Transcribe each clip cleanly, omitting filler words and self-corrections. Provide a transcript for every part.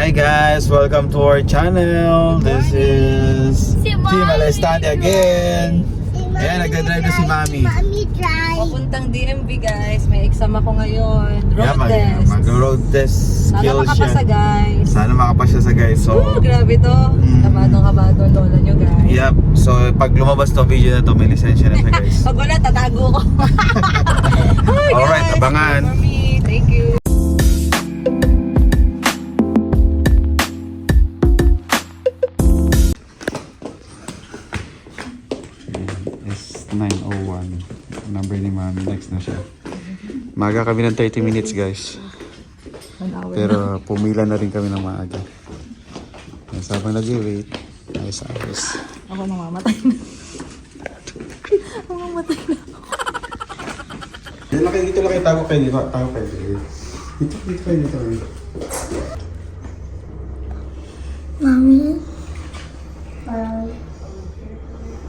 Hi guys, welcome to our channel. This is Si Team Mommy. Alestante again. Ayan, nagdadrive na si Mami. Mami drive. Papuntang DMV guys, may exam ako ngayon. Road Yeah, test. mag-road test Sana skills makapasa siya. guys. Sana makapasa sa guys. So, Grabe to. Kabadong lola nyo guys. yep. So, pag lumabas to video na to, may lisensya na siya guys. Pag wala, tatago ko. Hi, Alright, guys. abangan. Mami, thank you. It's 9:01. Number ni Mami, next na siya. Maga kami ng 30 minutes guys. 1 hour. Pero pumila na rin kami ng maaga. Habang nag-wait, ayos. Ako namamatay na. Mamamatay na. Dito lang kayo, tago kayo dito. Dito kayo. Mami.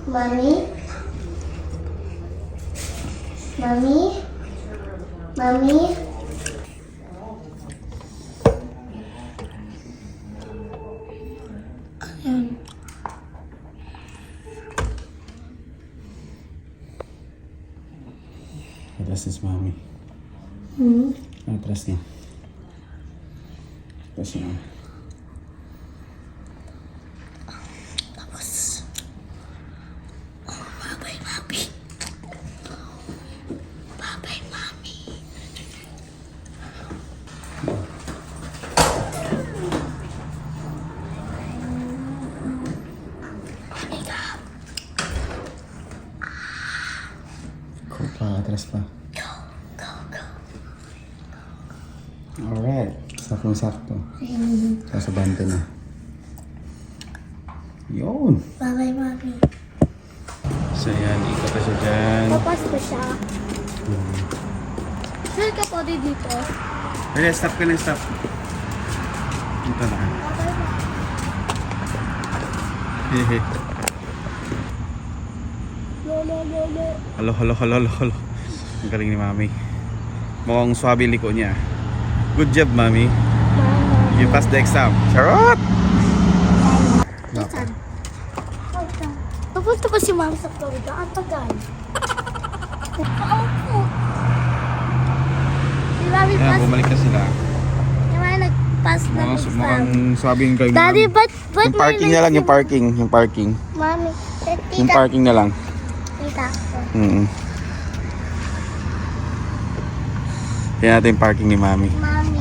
Mami. Mami. Mami. Atras na si Mami. Atras na. Atras na. Babay, Mami. Babay, Mami. Go pa, atras pa. Go. Alright. Saktong-sakto. Sa bante na. Yun. Babay, Mami. So yan, dito pa siya dyan. Papas ko siya. Sure ka po dito. Kaya stop ka na, stop. Dito na. Babay, Mami. Hehe. Lolo. Halo. Ang galing ni Mami. Mukhang swabe liko niya. Good job, Mami. You passed the exam. Charot! Saan? Papunta pa si Mami sa Florida. Ang tagal. Paupo. Si Mami Ayan, pass. bumalik na sila. Si Mami nag-pass na exam. Mukhang swabe yung galing ni Daddy, Mami. ba't Yung parking na lang, yung parking. Mami, Yung parking na lang. tita. Yan natin yung parking ni Mami. Mami.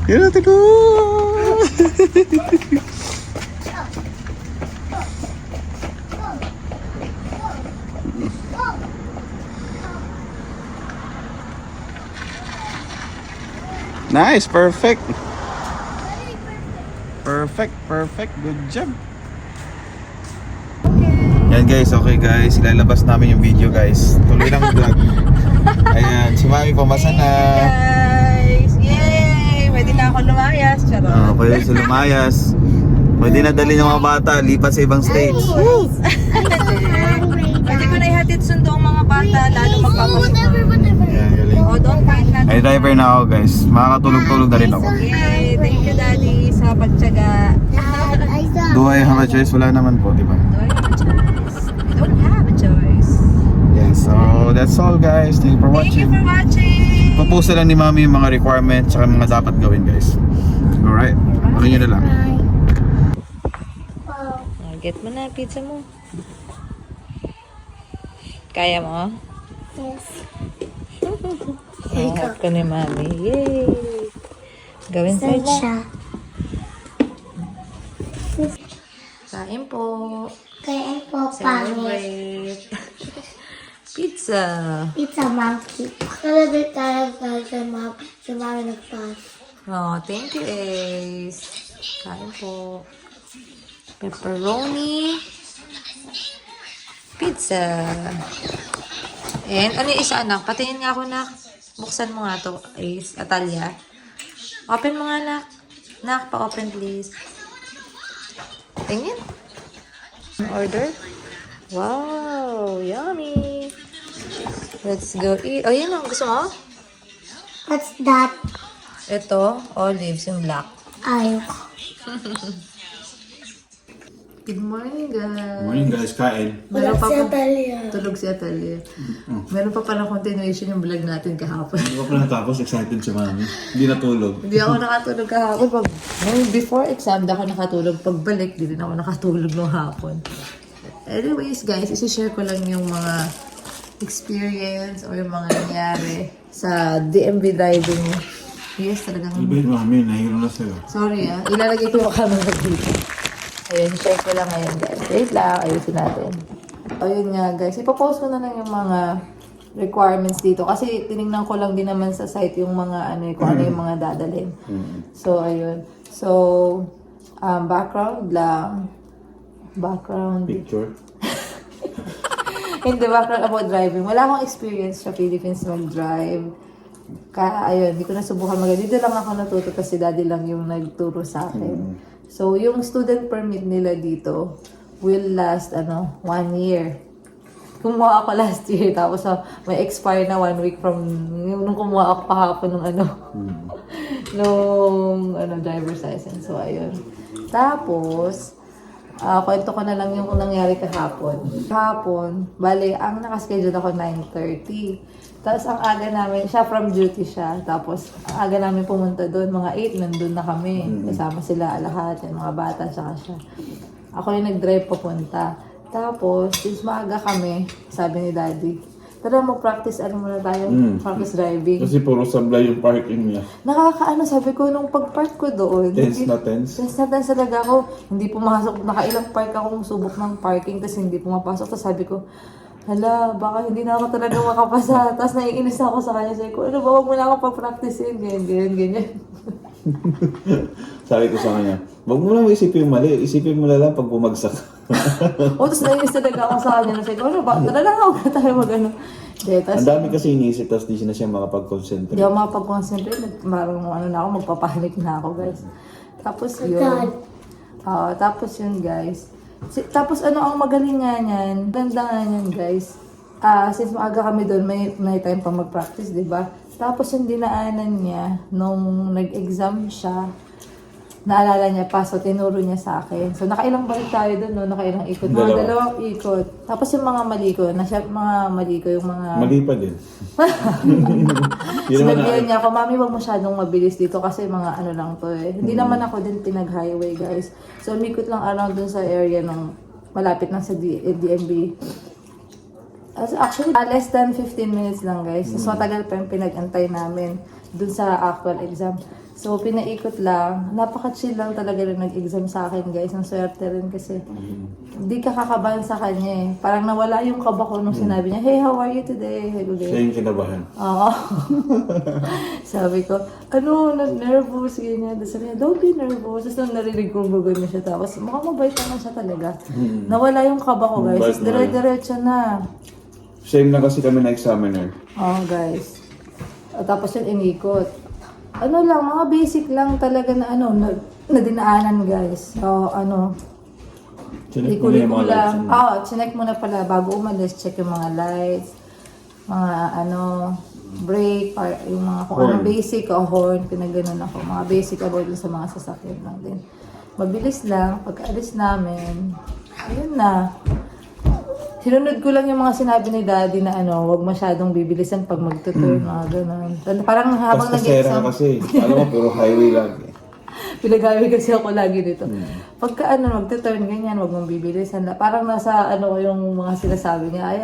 Yan natin ko! Nice, perfect. Perfect. Good job. Yan guys, okay guys. Ilalabas namin yung video guys. Tuloy lang vlog. Ayan, si Mami pumasa na. Guys, yay! Pwede na ako lumayas. Charot. Pwede sa lumayas. Pwede na dali ng mga bata, lipat sa ibang states. Pwede ko na ihatid sundo ang mga bata, lalo magpapasok. Ayan, galing. Oh, don't mind na. Ay, driver na ako guys. Makakatulog-tulog na rin ako. Yay! Thank you, Daddy, sa pagtyaga. Do I have a choice? Wala naman po, di ba? We don't have a choice. Yeah, so that's all guys. Thank you for Thank you watching. for watching. Papost lang ni Mami yung mga requirements at mga dapat gawin guys. Alright, okay nyo na lang. Get mo na pizza mo. Kaya mo? Yes. Hangat ko ni Mami. Yay! Gawin Saan sila. siya? Kain po. Kaya po, pangit. Celebrate. Pizza. Pizza monkey. Celebrate tayo sa Mami nag-pass. Oh, thank you, Ace. Kain po. Pepperoni. Pizza. And ano yung isa, anak? Patingin nga ako, nak. Buksan mo nga to, Ace. Atalia. Open mo nga, nak. Nak, pa-open please. Tingin. Order. Wow, yummy. Let's go eat. Oh, yun ang gusto mo? What's that? Ito, olives, yung black. Ayoko. Good morning, guys. Morning guys, kain. Meron pa Siya po. Talia. Tulog si Atalia. Meron pa palang continuation yung vlog natin kahapon. Hindi ko pa natapos, excited si mami. Hindi natulog. Hindi ako nakatulog kahapon. Before exam, di ako nakatulog. Pagbalik, di rin ako nakatulog nung hapon. Anyways, guys, isi-share ko lang yung mga experience or yung mga nangyari sa DMV driving. Yes, talagang... Ibig mami, nahiro na sila. Sorry ilalagay ko yung camera dito. Ayun, share ko lang ngayon, guys. Wait lang, ayusin natin. Ayun nga, guys. Ipopost ko na lang yung mga requirements dito. Kasi tinignan ko lang din naman sa site yung mga kung ano yung mga dadalhin. So, ayun. So, background lang. Background. Picture. Hindi, background about driving. Wala akong experience sa Philippines mag-drive. Kaya, ayun, hindi ko nasubukan Dito lang ako natuto kasi daddy lang yung nagturo sa akin. So, yung student permit nila dito will last, 1 year. Kumuha ako last year, tapos may expire na 1 week from nung kumuha ako kahapon nung driver's license. So, ayun. Tapos, kwento ko na lang yung nangyari kahapon. Kahapon, bale, ang nakaschedule ako 9:30. Tapos ang aga namin, siya from duty siya. Tapos ang aga namin pumunta doon, mga 8, nandun na kami. Kasama sila lahat, yung mga bata, saka siya. Ako yung nag-drive papunta. Tapos, since maaga kami, sabi ni Daddy, tara mag-practice, muna tayo, practice driving. Kasi puro sablay yung parking niya. Sabi ko, nung pag-park ko doon. Tense na tense. Tense na tense talaga ako. Hindi pumasok, nakailang park akong subok ng parking, tapos hindi pumapasok. Tapos sabi ko, hala, baka hindi na ako talaga makapasa. Tapos naiinis ako sa kanya. Sabi ko, wag mo na ako pag-practicein. Ganyan. Sabi ko sa kanya, wag mo lang isipin yung mali. Isipin mo na lang pag bumagsak. Tapos naiinis talaga ako sa kanya. Sabi ko, tara lang ako na tayo mag-ano. Ang dami kasi iniisip, tapos di na siya makapag-concentrate. Hindi ako makapag-concentrate. Parang magpapanik na ako, guys. Tapos yun. Tapos yun, guys. Tapos ang magaling nga niyan, ganda nga niyan, guys. Since maaga kami doon, may time pa mag-practice, di ba? Tapos yung dinaanan niya, nung nag-exam siya, naalala niya pa, so tinuro niya sa akin. So nakailang balik tayo doon, no? Nakailang ikot. Mga dalawang ikot. Tapos yung mga mali ko, yung mga... Mali pa din. Sinabihan niya ako, mami, wag masyadong mabilis dito kasi mga lang to eh. Hindi naman ako din pinag-highway, guys. So umikot lang around dun sa area ng malapit lang sa DMV. Actually, less than 15 minutes lang, guys. So matagal pa yung pinag-antay namin dun sa actual exam. So, pinaikot lang. Napaka-chill lang talaga rin nag-exam sa akin, guys. Ang swerte rin kasi. Hindi ka kakabahan sa kanya eh. Parang nawala yung kaba ko nung sinabi niya, hey, how are you today? Siya yung kinabahan. Oo. Sabi ko, nervous, ganyan. Tapos sabi niya, don't be nervous. Tapos nung narinig ko, gagawin siya. Tapos mukhang mabait naman siya talaga. Nawala yung kaba ko, guys. Dire-diretso na. Same na kasi kami na examiner. Oo, guys. Tapos yun, inikot. Mga basic lang talaga na na dinaanan, guys. So, Chinek mo na yung mga lights. Chinek mo na pala bago umalis, check yung mga lights, mga brake, yung mga kung ano basic, horn, pinagganon ako. Mga basic about sa mga sasakyan lang din. Mabilis lang, pagka-alis namin, ayun na. Sinunod ko lang yung mga sinabi ni Daddy na wag masyadong bibilisan pag magtuturn, mga ganun. Parang habang nag-exam. Kasi, alam mo, puro highway lagi. Pinag-highway kasi ako lagi dito. Pagka magtuturn, ganyan, wag mong bibilisan. Parang nasa yung mga sinasabi niya. Ay,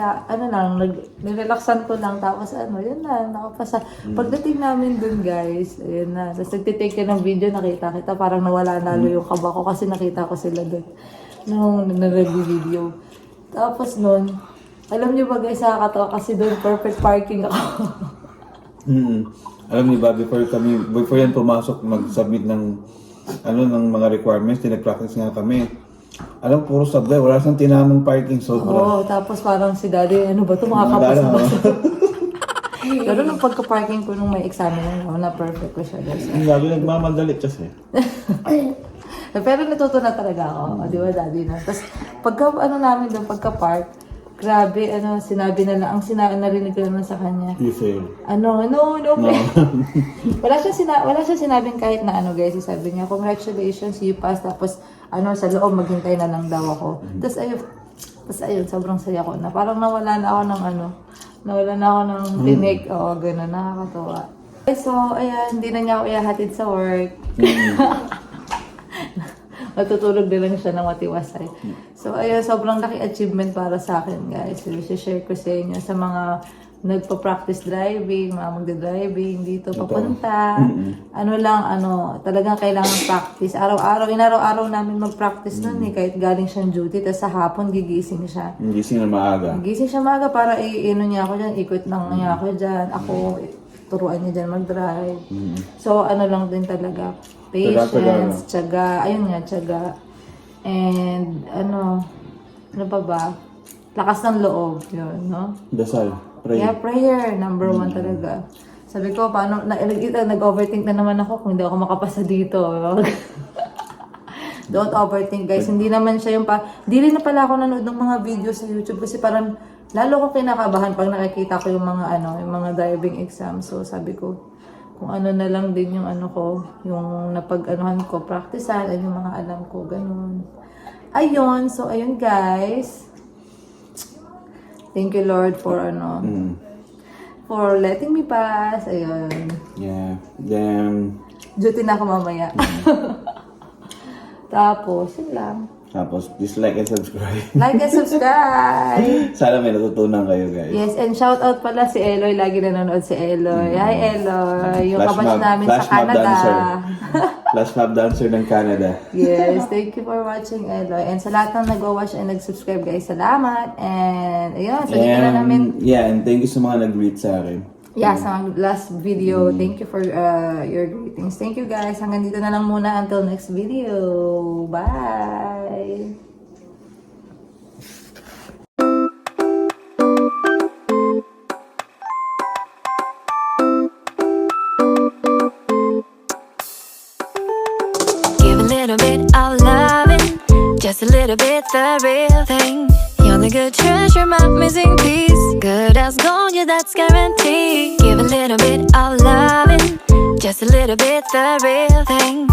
nirelaxan ko lang. Tapos yun na, nakapasa. Pagdating namin dun, guys, ayun na. Tapos nagtitake ka ng video, nakita kita. Parang nawala nalo yung kaba ko kasi nakita ko sila dun. Nung nag-video. Tapos nun, alam niyo ba guys, nakakatawa kasi doon perfect parking ako. Alam niyo ba, before yan pumasok, mag-submit ng mga requirements, tinag-practice nga kami. Alam, puro sablay, wala siyang tinamang parking sobra. Oo, tapos parang si Daddy, ano ba ito, makakapasa ba? Pero nung pagka-parking ko nung may examiner na perfect ko siya guys. Ang gabi nagmamadali kasi. Pero natuto na talaga ako, di ba Daddy na? Tapos pagka namin doon, pagka-park, Grabe, sinabi na lang, narinig ko naman sa kanya. You failed. No, wala siya sinabing kahit na guys. Sabi niya, congratulations, you passed. Tapos, sa loob, maghintay na lang daw ako. Tapos ayun, sobrang saya ko na. Parang nawala na ako ng tinik. Oo, gano'n, nakakatawa. So, ayan, hindi na niya ako ihahatid sa work. Matutulog din lang siya ng matiwasay. So, ayun, sobrang laki achievement para sa akin, guys. So, share ko sa inyo sa mga nagpa-practice driving, mga magda-driving dito, papunta. Talagang kailangan practice. Inaraw-araw namin mag-practice nun kahit galing siyang duty, tapos sa hapon gigising siya. Gising na maaga. Gigising siya maaga para niya ako dyan, ikot lang niya ako dyan. Ako, turuan niya dyan mag-drive. So, lang din talaga. Patience, tiyaga. Ayun nga, tiyaga. And, ano pa ba? Lakas ng loob, yun, no? Dasal. Pray. Yeah, prayer. Number 1 talaga. Sabi ko, paano, nag-overthink na naman ako kung hindi ako makapasa dito. Don't overthink, guys. Hindi naman siya yung di rin na pala ako nanood ng mga video sa YouTube kasi parang lalo ko kinakabahan pag nakikita ko yung mga yung mga driving exam. So, sabi ko, kung na lang din yung yung napag-anuhan ko, practicean, yung mga alam ko, ganun. Ayun, so ayun guys. Thank you Lord for for letting me pass. Ayun. Yeah. Then, Duty na ako mamaya. Tapos, yun lang. tapos, dislike and subscribe. Like and subscribe! Sana may natutunan kayo, guys. Yes, and shout out pala si Eloy. Lagi nanonood si Eloy. Hi Eloy! Yung kabatch namin sa Canada. Flash mob dancer ng Canada. Yes, thank you for watching Eloy. And sa lahat ng nag-watch and nag-subscribe guys, salamat. And ayun, so dito na namin. Yeah, and thank you sa mga nag-greet sa akin. Yeah, sa last video, thank you for your greetings. Thank you guys. Hanggang dito na lang muna until next video. Bye! Give a little bit of loving, just a little bit the real thing. You're the good treasure, my missing piece. Good as gold, yeah, that's guaranteed. Give a little bit of loving, just a little bit the real thing.